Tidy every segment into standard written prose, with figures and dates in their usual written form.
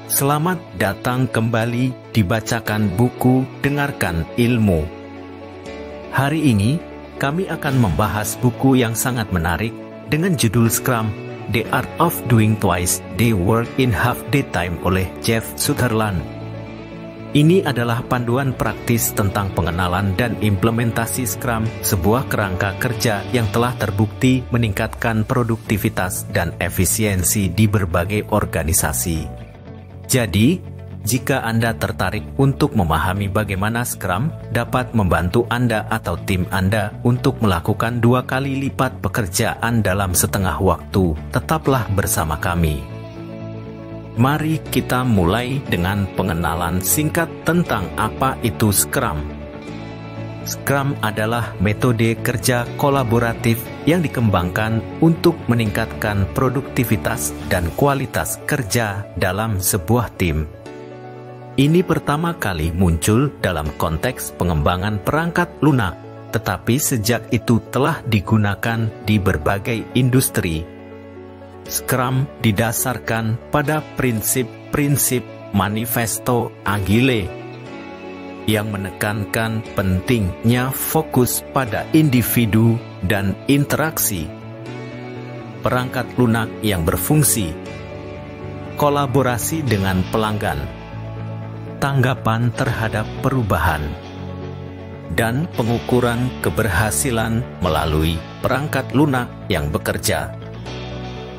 Selamat datang kembali dibacakan buku, dengarkan ilmu. Hari ini, kami akan membahas buku yang sangat menarik dengan judul Scrum, The Art of Doing Twice the Work in Half the Time oleh Jeff Sutherland. Ini adalah panduan praktis tentang pengenalan dan implementasi Scrum, sebuah kerangka kerja yang telah terbukti meningkatkan produktivitas dan efisiensi di berbagai organisasi. Jadi, jika Anda tertarik untuk memahami bagaimana Scrum dapat membantu Anda atau tim Anda untuk melakukan 2 kali lipat pekerjaan dalam setengah waktu, tetaplah bersama kami. Mari kita mulai dengan pengenalan singkat tentang apa itu Scrum. Scrum adalah metode kerja kolaboratif yang dikembangkan untuk meningkatkan produktivitas dan kualitas kerja dalam sebuah tim. Ini pertama kali muncul dalam konteks pengembangan perangkat lunak, tetapi sejak itu telah digunakan di berbagai industri. Scrum didasarkan pada prinsip-prinsip Manifesto Agile yang menekankan pentingnya fokus pada individu dan interaksi, perangkat lunak yang berfungsi, kolaborasi dengan pelanggan, tanggapan terhadap perubahan, dan pengukuran keberhasilan melalui perangkat lunak yang bekerja.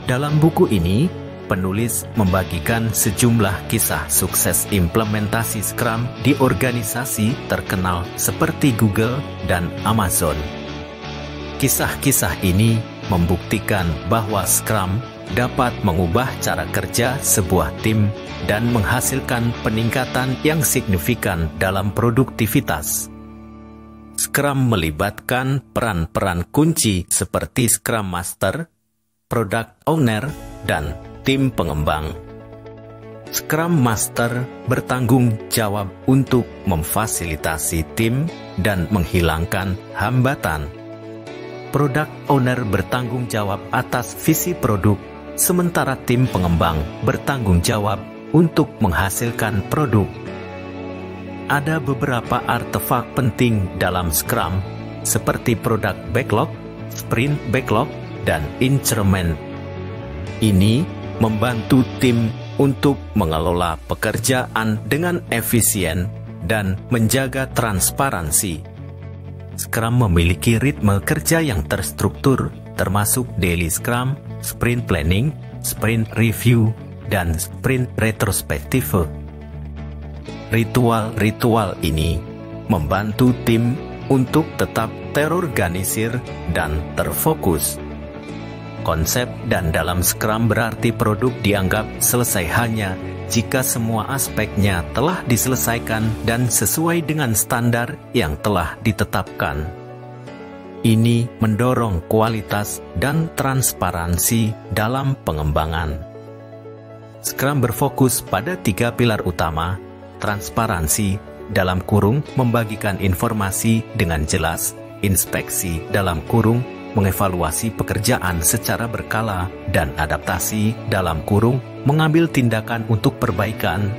Dalam buku ini, penulis membagikan sejumlah kisah sukses implementasi Scrum di organisasi terkenal seperti Google dan Amazon. Kisah-kisah ini membuktikan bahwa Scrum dapat mengubah cara kerja sebuah tim dan menghasilkan peningkatan yang signifikan dalam produktivitas. Scrum melibatkan peran-peran kunci seperti Scrum Master, Product Owner, dan tim pengembang. Scrum Master bertanggung jawab untuk memfasilitasi tim dan menghilangkan hambatan. Product Owner bertanggung jawab atas visi produk, sementara tim pengembang bertanggung jawab untuk menghasilkan produk. Ada beberapa artefak penting dalam Scrum, seperti Product Backlog, Sprint Backlog, dan Increment. Ini membantu tim untuk mengelola pekerjaan dengan efisien dan menjaga transparansi. Scrum memiliki ritme kerja yang terstruktur, termasuk Daily Scrum, Sprint Planning, Sprint Review, dan Sprint Retrospective. Ritual-ritual ini membantu tim untuk tetap terorganisir dan terfokus. Konsep dan dalam Scrum berarti produk dianggap selesai hanya jika semua aspeknya telah diselesaikan dan sesuai dengan standar yang telah ditetapkan. Ini mendorong kualitas dan transparansi dalam pengembangan. Scrum berfokus pada 3 pilar utama: transparansi, dalam kurung membagikan informasi dengan jelas, inspeksi, dalam kurung mengevaluasi pekerjaan secara berkala, dan adaptasi, dalam kurung mengambil tindakan untuk perbaikan.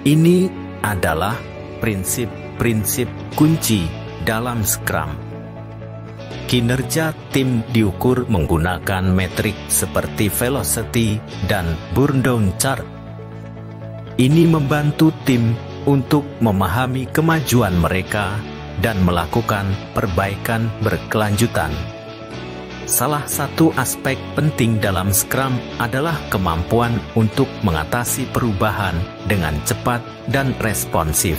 Ini adalah prinsip-prinsip kunci dalam Scrum. Kinerja tim diukur menggunakan metrik seperti velocity dan burn down chart. Ini membantu tim untuk memahami kemajuan mereka dan melakukan perbaikan berkelanjutan. Salah satu aspek penting dalam Scrum adalah kemampuan untuk mengatasi perubahan dengan cepat dan responsif.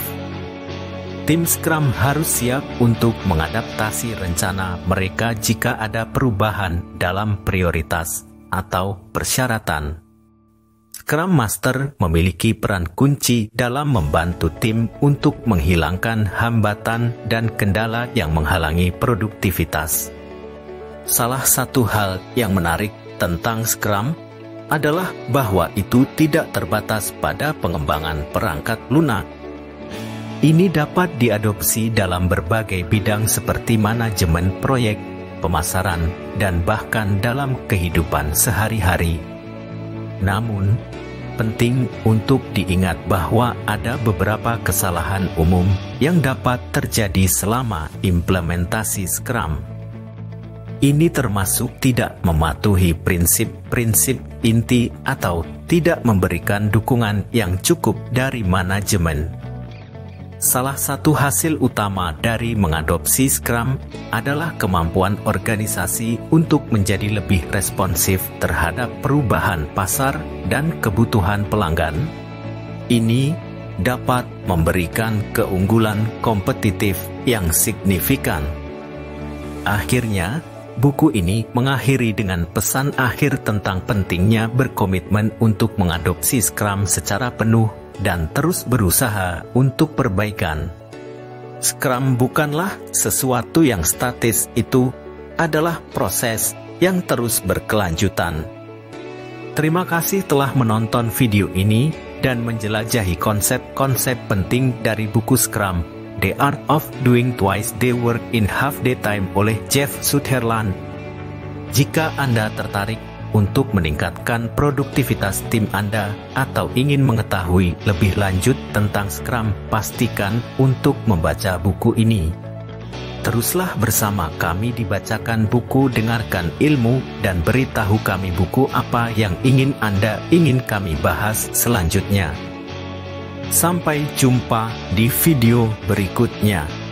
Tim Scrum harus siap untuk mengadaptasi rencana mereka jika ada perubahan dalam prioritas atau persyaratan. Scrum Master memiliki peran kunci dalam membantu tim untuk menghilangkan hambatan dan kendala yang menghalangi produktivitas. Salah satu hal yang menarik tentang Scrum adalah bahwa itu tidak terbatas pada pengembangan perangkat lunak. Ini dapat diadopsi dalam berbagai bidang seperti manajemen proyek, pemasaran, dan bahkan dalam kehidupan sehari-hari. Namun, penting untuk diingat bahwa ada beberapa kesalahan umum yang dapat terjadi selama implementasi Scrum. Ini termasuk tidak mematuhi prinsip-prinsip inti atau tidak memberikan dukungan yang cukup dari manajemen. Salah satu hasil utama dari mengadopsi Scrum adalah kemampuan organisasi untuk menjadi lebih responsif terhadap perubahan pasar dan kebutuhan pelanggan. Ini dapat memberikan keunggulan kompetitif yang signifikan. Akhirnya, buku ini mengakhiri dengan pesan akhir tentang pentingnya berkomitmen untuk mengadopsi Scrum secara penuh dan terus berusaha untuk perbaikan. Scrum bukanlah sesuatu yang statis, itu adalah proses yang terus berkelanjutan. Terima kasih telah menonton video ini dan menjelajahi konsep-konsep penting dari buku Scrum, The Art of Doing Twice Day Work in Half Day Time oleh Jeff Sutherland. Jika Anda tertarik untuk meningkatkan produktivitas tim Anda atau ingin mengetahui lebih lanjut tentang Scrum, pastikan untuk membaca buku ini. Teruslah bersama kami di Bacakan Buku, dengarkan ilmu, dan beritahu kami buku apa yang ingin kami bahas selanjutnya. Sampai jumpa di video berikutnya.